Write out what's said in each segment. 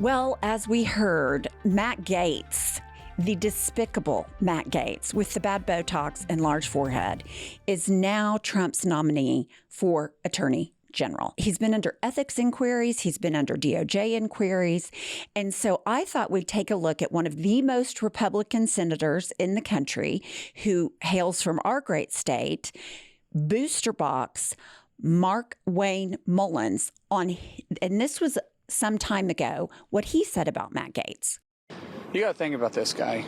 Well, as we heard, Matt Gaetz, the despicable Matt Gaetz with the bad Botox and large forehead, is now Trump's nominee for Attorney General. He's been under ethics inquiries. He's been under DOJ inquiries. And so I thought we'd take a look at one of the most Republican senators in the country who hails from our great state, Booster Box, Markwayne Mullins, and this was some time ago, what he said about Matt Gaetz. You got to think about this guy.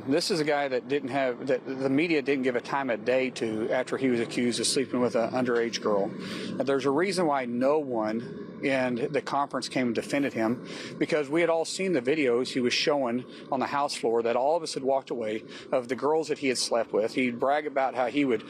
This is a guy that the media didn't give a time of day to after he was accused of sleeping with an underage girl. There's a reason why no one in the conference came and defended him, because we had all seen the videos he was showing on the House floor that all of us had walked away of the girls that he had slept with. He'd brag about how he would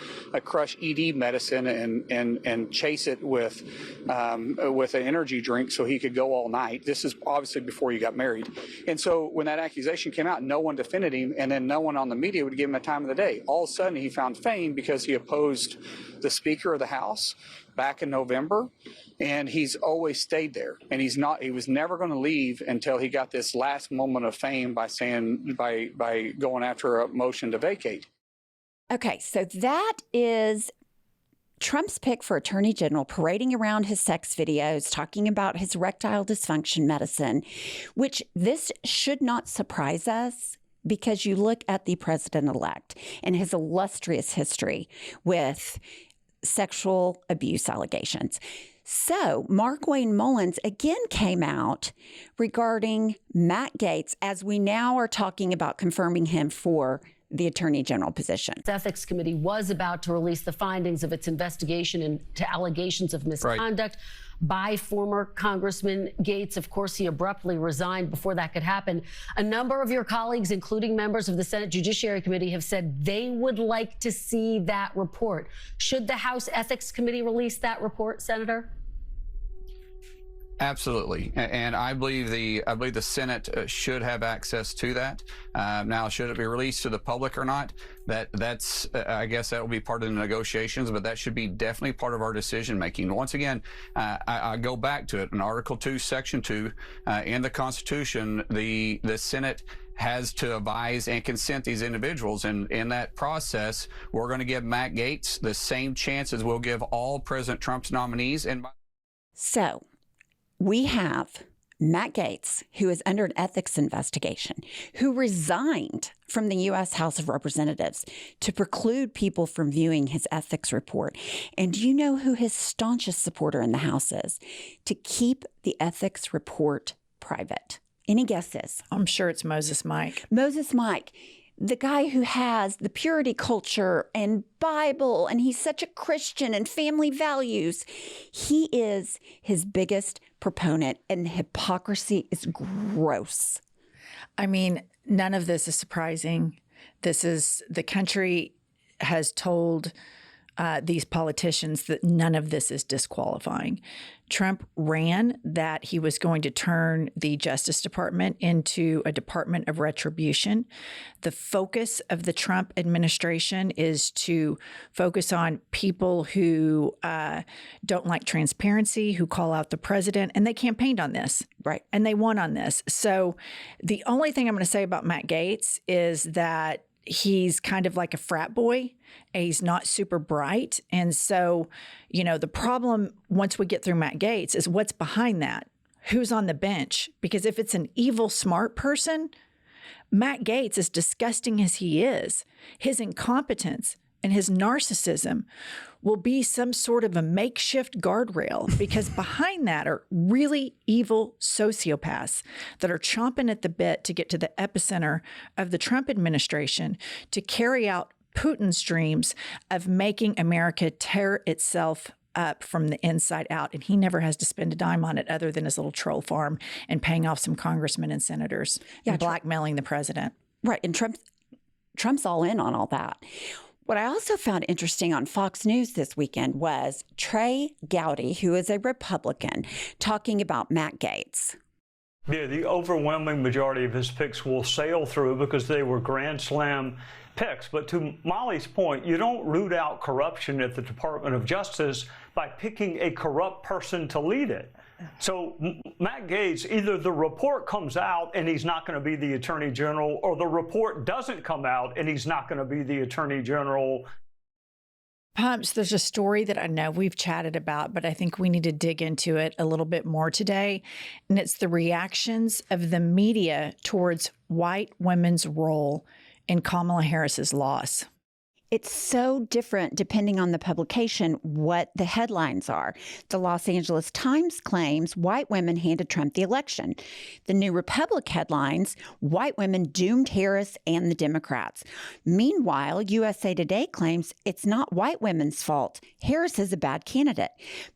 crush ED medicine and chase it with an energy drink so he could go all night. This is obviously before you got married. And so when that accusation came out, no one defended him, and then no one on the media would give him a time of the day. All of a sudden, he found fame because he opposed the Speaker of the House back in November, and he's always stayed there. And he was never going to leave until he got this last moment of fame by going after a motion to vacate. Okay, so that is Trump's pick for Attorney General, parading around his sex videos, talking about his erectile dysfunction medicine, which this should not surprise us because you look at the president-elect and his illustrious history with sexual abuse allegations. So Markwayne Mullins again came out regarding Matt Gaetz as we now are talking about confirming him for the Attorney General position. The Ethics Committee was about to release the findings of its investigation into allegations of misconduct by former Congressman Gaetz. Of course, he abruptly resigned before that could happen. A number of your colleagues, including members of the Senate Judiciary Committee, have said they would like to see that report. Should the House Ethics Committee release that report, Senator? Absolutely, and I believe the Senate should have access to that. Now, should it be released to the public or not? That's I guess that will be part of the negotiations, but that should be definitely part of our decision making. Once again, I go back to it in Article 2, Section 2 in the Constitution. The Senate has to advise and consent these individuals, and in that process, we're going to give Matt Gaetz the same chances we'll give all President Trump's nominees. And so we have Matt Gaetz, who is under an ethics investigation, who resigned from the U.S. House of Representatives to preclude people from viewing his ethics report. And do you know who his staunchest supporter in the House is? To keep the ethics report private. Any guesses? I'm sure it's Moses Mike. Moses Mike. The guy who has the purity culture and Bible, and he's such a Christian and family values. He is his biggest proponent, and hypocrisy is gross. I mean, none of this is surprising. The country has told these politicians that none of this is disqualifying. Trump ran that he was going to turn the Justice Department into a department of retribution. The focus of the Trump administration is to focus on people who don't like transparency, who call out the president, and they campaigned on this. Right. And they won on this. So the only thing I'm going to say about Matt Gaetz is that he's kind of like a frat boy. He's not super bright. And so, the problem once we get through Matt Gaetz is what's behind that? Who's on the bench? Because if it's an evil, smart person, Matt Gaetz, as disgusting as he is, his incompetence and his narcissism will be some sort of a makeshift guardrail, because behind that are really evil sociopaths that are chomping at the bit to get to the epicenter of the Trump administration to carry out Putin's dreams of making America tear itself up from the inside out. And he never has to spend a dime on it other than his little troll farm and paying off some congressmen and senators and blackmailing the president. Right. And Trump's all in on all that. What I also found interesting on Fox News this weekend was Trey Gowdy, who is a Republican, talking about Matt Gaetz. Yeah, the overwhelming majority of his picks will sail through because they were Grand Slam picks. But to Molly's point, you don't root out corruption at the Department of Justice by picking a corrupt person to lead it. So Matt Gaetz, either the report comes out and he's not going to be the Attorney General, or the report doesn't come out and he's not going to be the Attorney General. Pumps, there's a story that I know we've chatted about, but I think we need to dig into it a little bit more today. And it's the reactions of the media towards white women's role in Kamala Harris's loss. It's so different depending on the publication what the headlines are. The Los Angeles Times claims white women handed Trump the election. The New Republic headlines, white women doomed Harris and the Democrats. Meanwhile, USA Today claims it's not white women's fault. Harris is a bad candidate.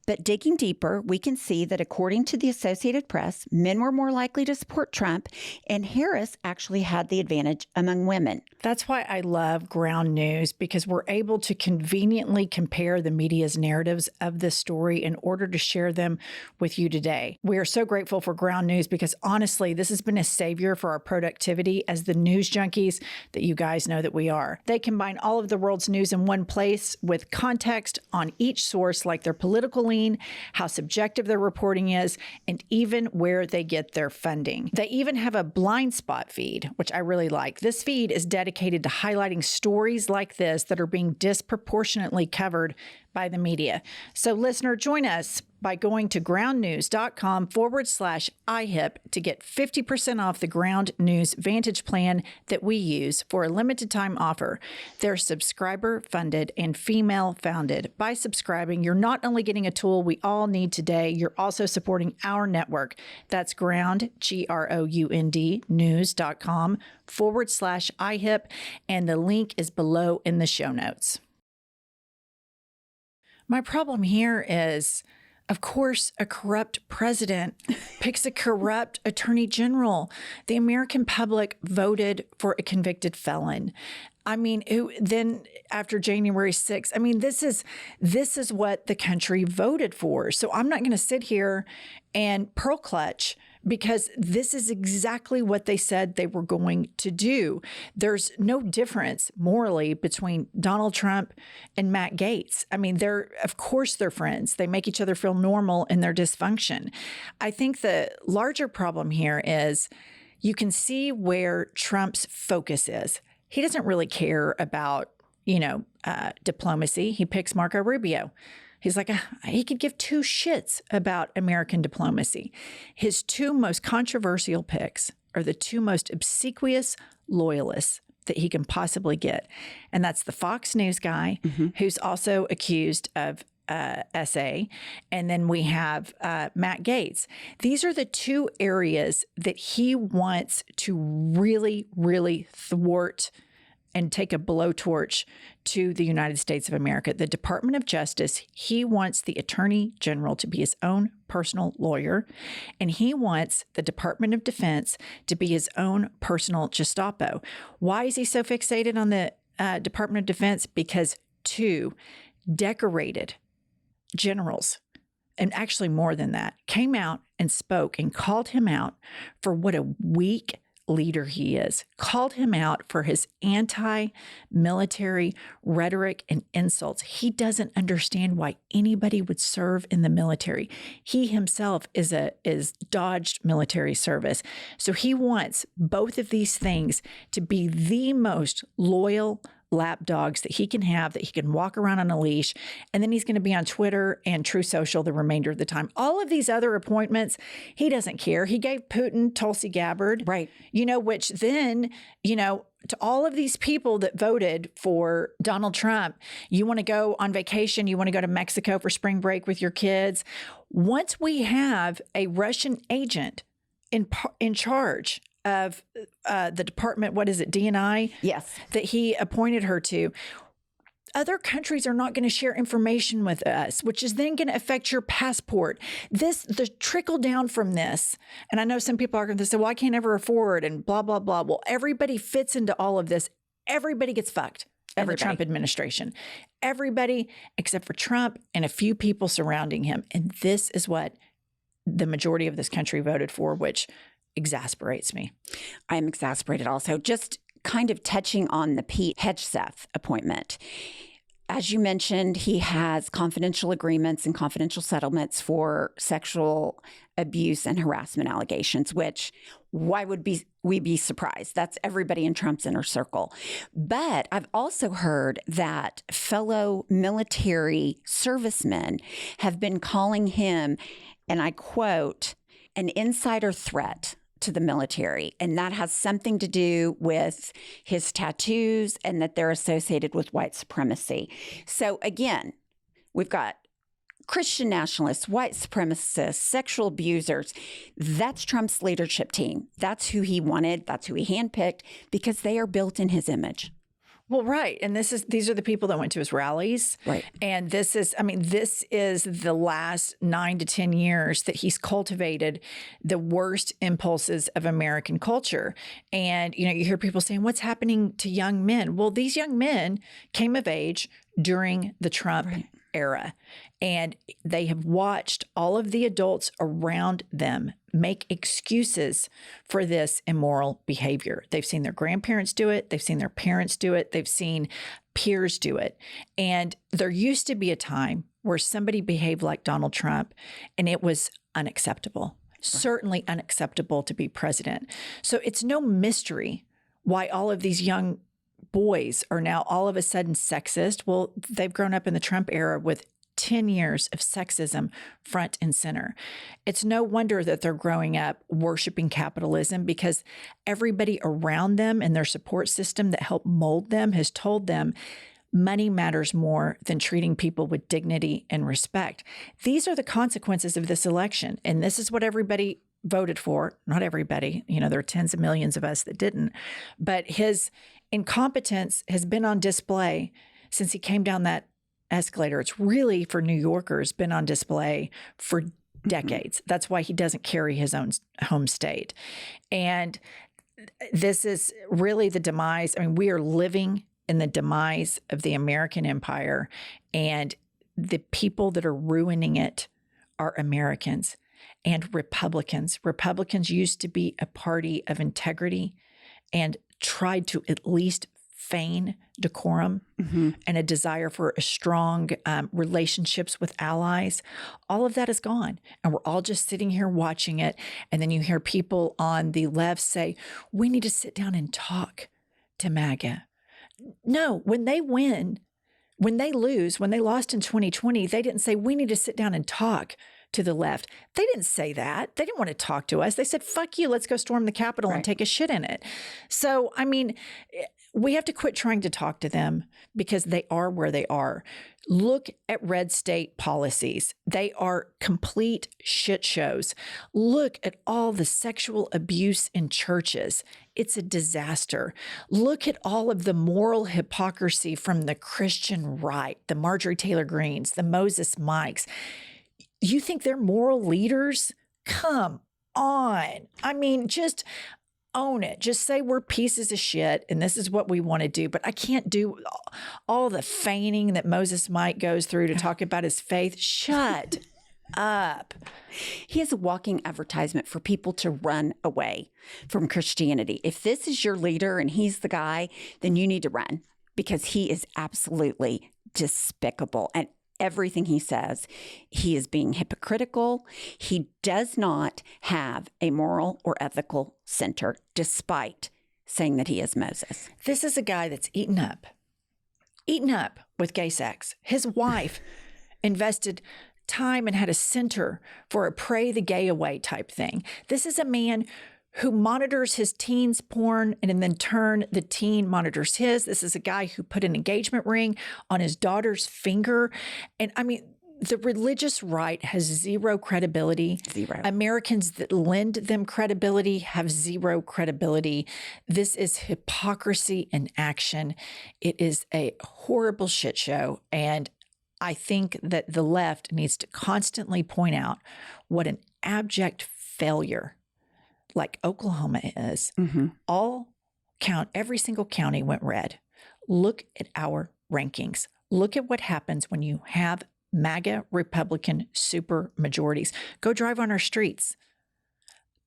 But digging deeper, we can see that according to the Associated Press, men were more likely to support Trump, and Harris actually had the advantage among women. That's why I love Ground News, because we're able to conveniently compare the media's narratives of this story in order to share them with you today. We are so grateful for Ground News because honestly, this has been a savior for our productivity as the news junkies that you guys know that we are. They combine all of the world's news in one place with context on each source, like their political lean, how subjective their reporting is, and even where they get their funding. They even have a blind spot feed, which I really like. This feed is dedicated to highlighting stories like this that are being disproportionately covered by the media. So listener, join us by going to groundnews.com/IHIP to get 50% off the Ground News Vantage plan that we use for a limited time offer. They're subscriber funded and female founded. By subscribing, you're not only getting a tool we all need today, you're also supporting our network. That's Ground, GROUND, news.com/IHIP, and the link is below in the show notes. My problem here is, of course, a corrupt president picks a corrupt attorney general. The American public voted for a convicted felon. I mean, then after January 6th, I mean, this is what the country voted for. So I'm not going to sit here and pearl clutch, because this is exactly what they said they were going to do. There's no difference morally between Donald Trump and Matt Gaetz. I mean, of course they're friends. They make each other feel normal in their dysfunction. I think the larger problem here is you can see where Trump's focus is. He doesn't really care about, diplomacy. He picks Marco Rubio. He's like, he could give two shits about American diplomacy. His two most controversial picks are the two most obsequious loyalists that he can possibly get. And that's the Fox News guy, who's also accused of SA. And then we have Matt Gaetz. These are the two areas that he wants to really, really thwart and take a blowtorch to the United States of America. The Department of Justice, he wants the Attorney General to be his own personal lawyer, and he wants the Department of Defense to be his own personal Gestapo. Why is he so fixated on the Department of Defense? Because two decorated generals, and actually more than that, came out and spoke and called him out for what a weak leader he is, called him out for his anti-military rhetoric and insults. He doesn't understand why anybody would serve in the military. He himself is dodged military service. So he wants both of these things to be the most loyal lapdogs that he can have, that he can walk around on a leash, and then he's going to be on Twitter and True Social the remainder of the time. All of these other appointments, he doesn't care. He gave Putin Tulsi Gabbard, right? Which then, to all of these people that voted for Donald Trump, you want to go on vacation, you want to go to Mexico for spring break with your kids. Once we have a Russian agent in charge of the department, what is it, DNI? Yes. That he appointed her to. Other countries are not going to share information with us, which is then going to affect your passport. The trickle down from this, and I know some people are going to say, well, I can't ever afford and blah, blah, blah. Well, everybody fits into all of this. Everybody gets fucked in the Trump administration. Everybody except for Trump and a few people surrounding him. And this is what the majority of this country voted for, which exasperates me. I am exasperated also. Just kind of touching on the Pete Hegseth appointment. as you mentioned, he has confidential agreements and confidential settlements for sexual abuse and harassment allegations, which why would we be surprised? That's everybody in Trump's inner circle. But I've also heard that fellow military servicemen have been calling him, and I quote, an insider threat to the military. And that has something to do with his tattoos and that they're associated with white supremacy. So again, we've got Christian nationalists, white supremacists, sexual abusers. That's Trump's leadership team. That's who he wanted. That's who he handpicked because they are built in his image. Well, right. And these are the people that went to his rallies. Right. And this is the last 9 to 10 years that he's cultivated the worst impulses of American culture. And, you hear people saying, what's happening to young men? Well, these young men came of age during the Trump era. And they have watched all of the adults around them make excuses for this immoral behavior. They've seen their grandparents do it. They've seen their parents do it. They've seen peers do it. And there used to be a time where somebody behaved like Donald Trump and it was unacceptable, certainly unacceptable to be president. So it's no mystery why all of these young boys are now all of a sudden sexist. Well, they've grown up in the Trump era with 10 years of sexism front and center. It's no wonder that they're growing up worshiping capitalism because everybody around them and their support system that helped mold them has told them money matters more than treating people with dignity and respect. These are the consequences of this election. And this is what everybody voted for. Not everybody. There are tens of millions of us that didn't. But his incompetence has been on display since he came down that escalator. It's really, for New Yorkers, been on display for decades. That's why he doesn't carry his own home state. And this is really the demise. I mean, we are living in the demise of the American empire, and the people that are ruining it are Americans and Republicans. Republicans used to be a party of integrity and tried to at least feign decorum and a desire for a strong relationships with allies. All of that is gone. And we're all just sitting here watching it. And then you hear people on the left say, we need to sit down and talk to MAGA. No, when they win, when they lose, when they lost in 2020, they didn't say, we need to sit down and talk to the left. They didn't say that. They didn't want to talk to us. They said, fuck you, let's go storm the Capitol and take a shit in it. So, I mean, we have to quit trying to talk to them because they are where they are. Look at red state policies. They are complete shit shows. Look at all the sexual abuse in churches. It's a disaster. Look at all of the moral hypocrisy from the Christian right, the Marjorie Taylor Greens, the Moses Mikes. You think they're moral leaders? Come on. I mean, just own it. Just say we're pieces of shit and this is what we want to do. But I can't do all the feigning that Moses Mike goes through to talk about his faith. Shut up. He is a walking advertisement for people to run away from Christianity. If this is your leader and he's the guy, then you need to run because he is absolutely despicable. And everything he says, he is being hypocritical. He does not have a moral or ethical center, despite saying that he is Moses. This is a guy that's eaten up with gay sex. His wife invested time and had a center for a pray the gay away type thing. This is a man who monitors his teen's porn and in turn the teen monitors his. This is a guy who put an engagement ring on his daughter's finger. And I mean, the religious right has zero credibility. Zero. Americans that lend them credibility have zero credibility. This is hypocrisy in action. It is a horrible shit show. And I think that the left needs to constantly point out what an abject failure like Oklahoma is. Every single county went red. Look at our rankings. Look at what happens when you have MAGA Republican super majorities. Go drive on our streets.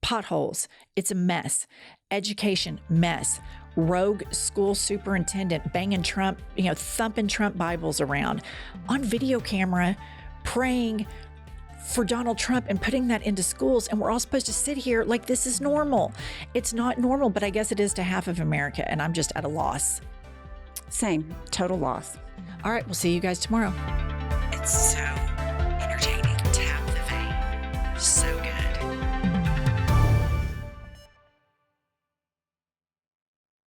Potholes. It's a mess. Education, mess. rogue school superintendent banging Trump, thumping Trump Bibles around on video camera, praying for Donald Trump and putting that into schools. And we're all supposed to sit here like this is normal. It's not normal, but I guess it is to half of America. And I'm just at a loss. Same, total loss. All right, we'll see you guys tomorrow. It's so entertaining. Tap the vein. So